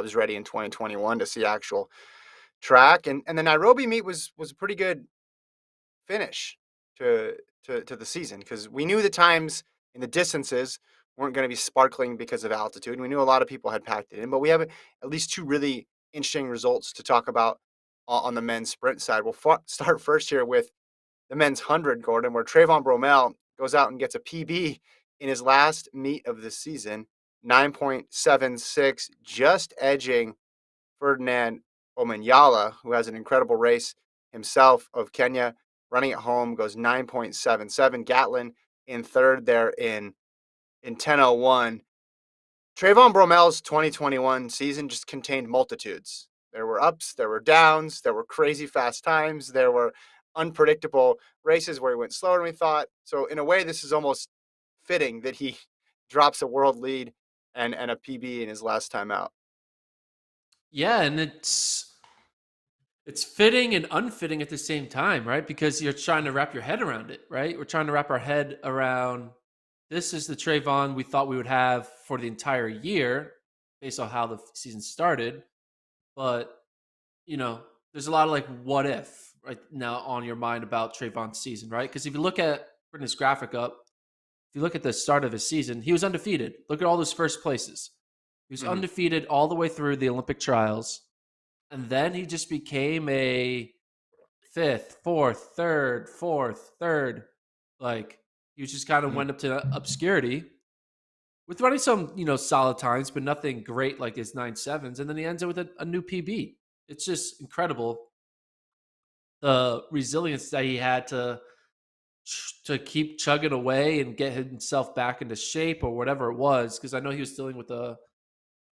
was ready in 2021 to see actual track. And the Nairobi meet was a pretty good finish to to the season because we knew the times and the distances weren't going to be sparkling because of altitude. And we knew a lot of people had packed it in, but we have at least two really interesting results to talk about on the men's sprint side. We'll start first here with the men's 100, Gordon, where Trayvon Bromell goes out and gets a PB in his last meet of the season, 9.76, just edging Ferdinand Omanyala, who has an incredible race himself of Kenya, running at home, goes 9.77. Gatlin in third there in 10:01. Trayvon Bromell's 2021 season just contained multitudes. There were ups, there were downs, there were crazy fast times, there were unpredictable races where he went slower than we thought. So in a way, this is almost fitting that he drops a world lead and a PB in his last time out. Yeah, and it's fitting and unfitting at the same time, right? Because you're trying to wrap your head around it, right? We're trying to wrap our head around this is the Trayvon we thought we would have for the entire year based on how the season started. But, you know, there's a lot of like what if right now on your mind about Trayvon's season, right? Because if you look at putting this graphic up, if you look at the start of his season, he was undefeated. Look at all those first places. He was Mhm. undefeated all the way through the Olympic trials. And then he just became a fifth, fourth, third. Like he just kind of Mhm. went up to obscurity with running some, solid times, but nothing great like his 9.7s. And then he ends up with a new PB. It's just incredible the resilience that he had to keep chugging away and get himself back into shape or whatever it was. Because I know he was dealing with a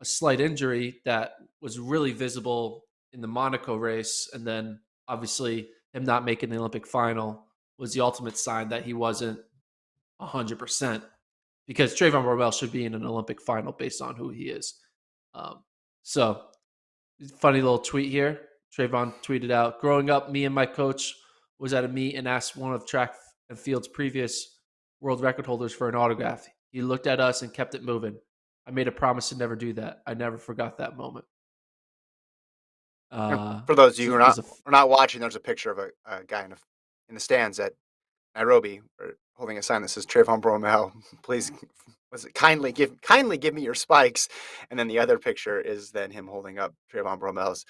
slight injury that was really visible in the Monaco race. And then obviously him not making the Olympic final was the ultimate sign that he wasn't 100% because Trayvon Bromell should be in an Olympic final based on who he is. Um, so, funny little tweet here. Trayvon tweeted out, growing up, me and my coach was at a meet and asked one of track and field's previous world record holders for an autograph. He looked at us and kept it moving. I made a promise to never do that. I never forgot that moment. And for those of you So who are there's not a are not watching, there's a picture of a guy in the stands at Nairobi holding a sign that says Trayvon Bromell. Please, was it kindly give me your spikes, and then the other picture is then him holding up Trayvon Bromell's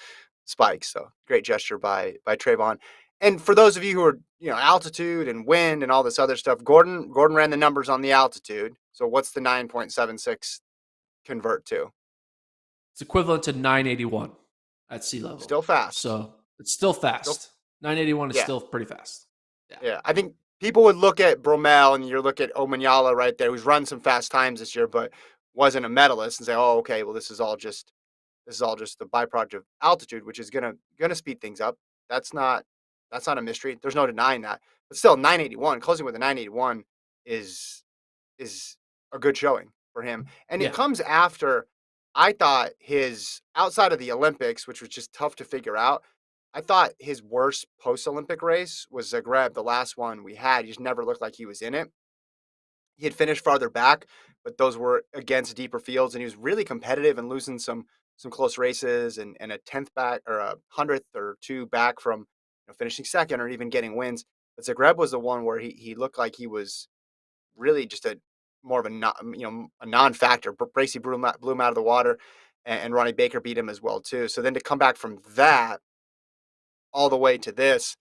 spikes. So great gesture by Trayvon. And for those of you who are altitude and wind and all this other stuff, Gordon ran the numbers on the altitude. So what's the 9.76 convert to? It's equivalent to 981 at sea level. Still fast. So it's still Still, fast. 981 is yeah. still pretty fast. Yeah. Yeah, I think people would look at Bromell and you look at Omanyala right there, who's run some fast times this year, but wasn't a medalist, and say, "Oh, okay, well, this is all just the byproduct of altitude, which is gonna speed things up." That's not that's not a mystery. There's no denying that. But still, 981 closing with a 981 is is a good showing for him, and it Yeah. comes after I thought his outside of the Olympics, which was just tough to figure out. I thought his worst post-Olympic race was Zagreb, the last one we had. He just never looked like he was in it. He had finished farther back, but those were against deeper fields, and he was really competitive and losing some close races and a 10th back or a 100th or two back from finishing second or even getting wins. But Zagreb was the one where he looked like he was really just a more of a a non-factor. Bracy blew him out of the water, and Ronnie Baker beat him as well too. So then to come back from that all the way to this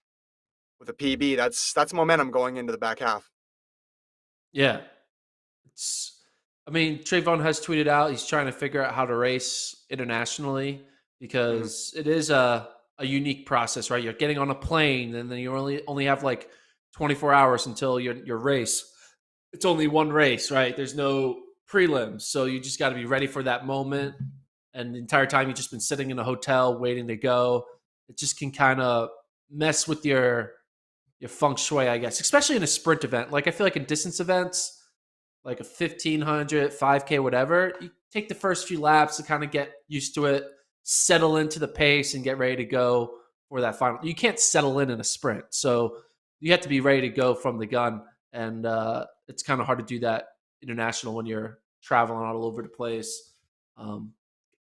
with a PB, that's momentum going into the back half. Yeah. It's I mean, Trayvon has tweeted out he's trying to figure out how to race internationally Mhm. because it is a unique process, right? You're getting on a plane and then you only have like 24 hours until your race. It's only one race, right? There's no prelims. So you just got to be ready for that moment. And the entire time you've just been sitting in a hotel waiting to go. It just can kind of mess with your feng shui, I guess, especially in a sprint event. Like I feel like in distance events, like a 1500, 5K, whatever, you take the first few laps to kind of get used to it, settle into the pace, and get ready to go for that final. You can't settle in a sprint. So you have to be ready to go from the gun. And it's kind of hard to do that international when you're traveling all over the place. Um,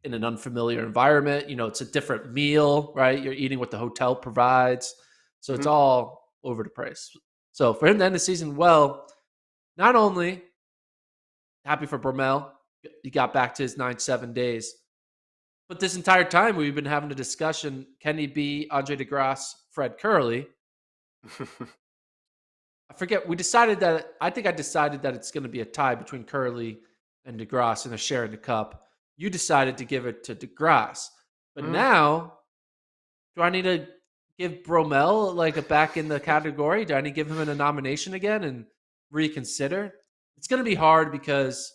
in an unfamiliar environment. It's a different meal, right? You're eating what the hotel provides. So it's Mhm. all over the place. So for him to end the season well, not only happy for Bromell, he got back to his 9-7 days, but this entire time we've been having a discussion: can he be Andre DeGrasse, Fred Curley? I forget. We decided that. I think I decided that it's going to be a tie between Curley and DeGrasse, and they're sharing the cup. You decided to give it to DeGrasse, but Mhm. now do I need to give Bromell like a back in the category? Do I need to give him a nomination again and reconsider? It's going to be hard because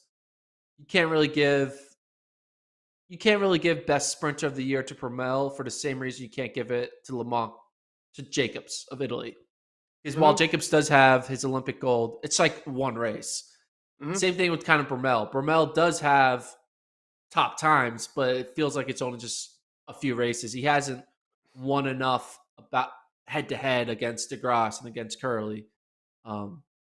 you can't really give best sprinter of the year to Bromell for the same reason you can't give it to Lamont to Jacobs of Italy. Because while Mhm. Jacobs does have his Olympic gold, it's like one race. Mhm. Same thing with kind of Bromell. Bromell does have top times, but it feels like it's only just a few races. He hasn't won enough about head to head against DeGrasse and against Curley.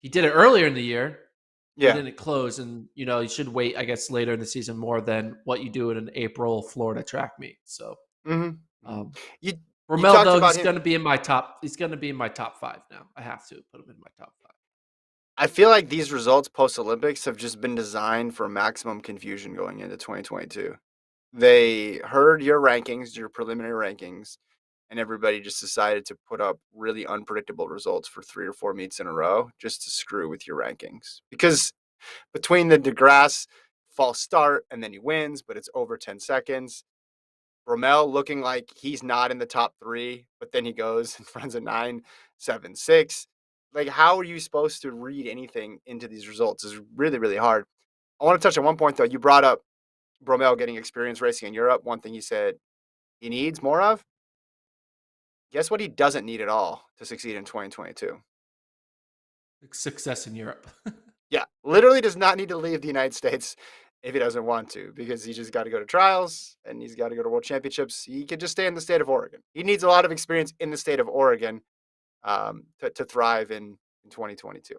He did it earlier in the year, but he Yeah. didn't close. And you should wait, I guess, later in the season more than what you do in an April Florida track meet. So Mhm. Mhm. um, You you Bromell, talked though, about he's him. going to be in my top. He's going to be in my top five now. I have to put him in my top five. I feel like these results post Olympics have just been designed for maximum confusion going into 2022. They heard your rankings, your preliminary rankings, and everybody just decided to put up really unpredictable results for 3 or 4 meets in a row just to screw with your rankings. Because between the DeGrasse false start and then he wins, but it's over 10 seconds, Rommel looking like he's not in the top 3, but then he goes and runs a 9.76. Like, how are you supposed to read anything into these results? Is really, really hard. I want to touch on one point, though. You brought up Bromell getting experience racing in Europe. One thing he said he needs more of. Guess what he doesn't need at all to succeed in 2022? Success in Europe. Yeah, literally does not need to leave the United States if he doesn't want to, because he just got to go to trials and he's got to go to world championships. He could just stay in the state of Oregon. He needs a lot of experience in the state of Oregon to thrive in 2022.